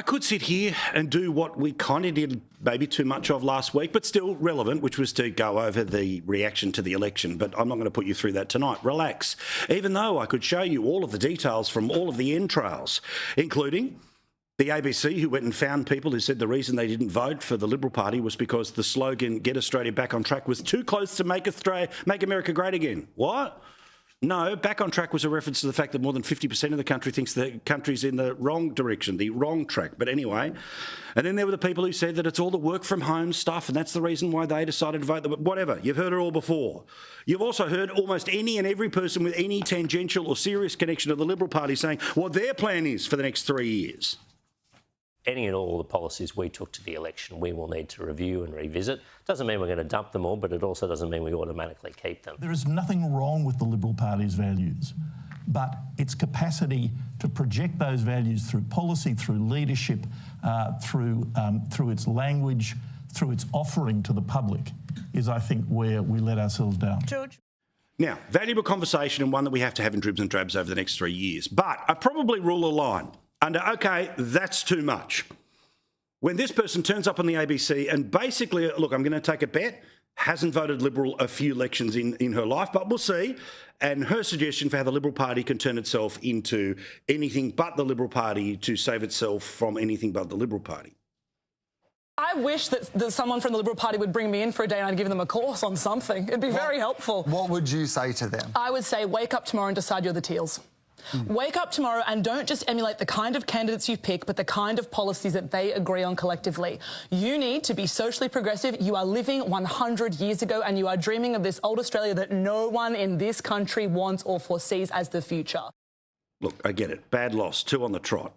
could sit here and do what we kind of did maybe too much of last week, but still relevant, which was to go over the reaction to the election. But I'm not going to put you through that tonight. Relax. Even though I could show you all of the details from all of the entrails, including the ABC, who went and found people who said the reason they didn't vote for the Liberal Party was because the slogan, "Get Australia Back on Track," was too close to make America great again. What? No, back on track was a reference to the fact that more than 50% of the country thinks the country's in the wrong direction, the wrong track. But anyway, and then there were the people who said that it's all the work from home stuff and that's the reason why they decided to vote. Whatever, you've heard it all before. You've also heard almost any and every person with any tangential or serious connection to the Liberal Party saying what their plan is for the next 3 years. Any and all the policies we took to the election, we will need to review and revisit. Doesn't mean we're going to dump them all, but it also doesn't mean we automatically keep them. There is nothing wrong with the Liberal Party's values, but its capacity to project those values through policy, through leadership, through its language, through its offering to the public is, I think, where we let ourselves down. George? Now, valuable conversation and one that we have to have in dribs and drabs over the next 3 years. But I probably rule a line under, okay, that's too much. When this person turns up on the ABC and basically, look, I'm going to take a bet, hasn't voted Liberal a few elections in her life, but we'll see. And her suggestion for how the Liberal Party can turn itself into anything but the Liberal Party to save itself from anything but the Liberal Party. I wish that someone from the Liberal Party would bring me in for a day and I'd give them a course on something. It'd be very helpful. What would you say to them? I would say, wake up tomorrow and decide you're the Teals. Wake up tomorrow and don't just emulate the kind of candidates you pick, but the kind of policies that they agree on collectively. You need to be socially progressive. You are living 100 years ago and you are dreaming of this old Australia that no one in this country wants or foresees as the future. Look, I get it. Bad loss, 2 on the trot.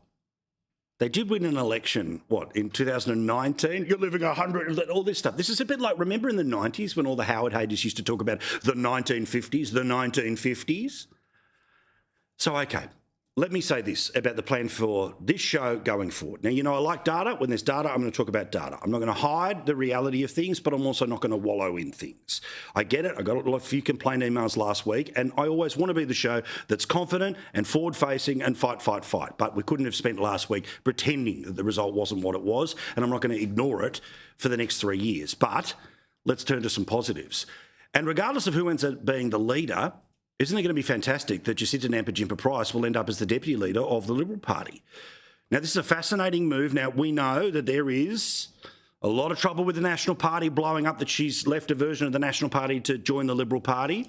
They did win an election, what, in 2019? You're living 100, all this stuff. This is a bit like, remember in the 90s when all the Howard haters used to talk about the 1950s, the 1950s? So, OK, let me say this about the plan for this show going forward. Now, you know, I like data. When there's data, I'm going to talk about data. I'm not going to hide the reality of things, but I'm also not going to wallow in things. I get it. I got a few complaint emails last week, and I always want to be the show that's confident and forward-facing and fight. But we couldn't have spent last week pretending that the result wasn't what it was, and I'm not going to ignore it for the next 3 years. But let's turn to some positives. And regardless of who ends up being the leader, isn't it going to be fantastic that Jacinta Nampijinpa-Price will end up as the deputy leader of the Liberal Party? Now, this is a fascinating move. Now, we know that there is a lot of trouble with the National Party blowing up, that she's left a version of the National Party to join the Liberal Party.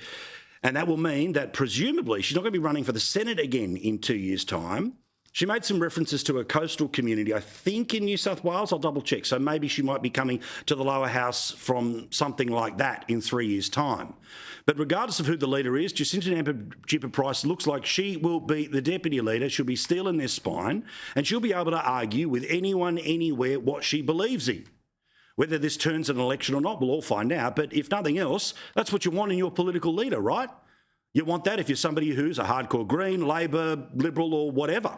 And that will mean that presumably she's not going to be running for the Senate again in 2 years' time. She made some references to a coastal community, I think in New South Wales. I'll double check. So maybe she might be coming to the lower house from something like that in 3 years' time. But regardless of who the leader is, Jacinta Nampijinpa-Price looks like she will be the deputy leader. She'll be steeling their spine and she'll be able to argue with anyone, anywhere, what she believes in. Whether this turns an election or not, we'll all find out. But if nothing else, that's what you want in your political leader, right? You want that if you're somebody who's a hardcore Green, Labor, Liberal or whatever.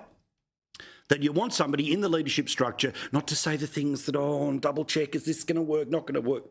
That you want somebody in the leadership structure not to say the things that, oh, and double check, is this going to work, not going to work.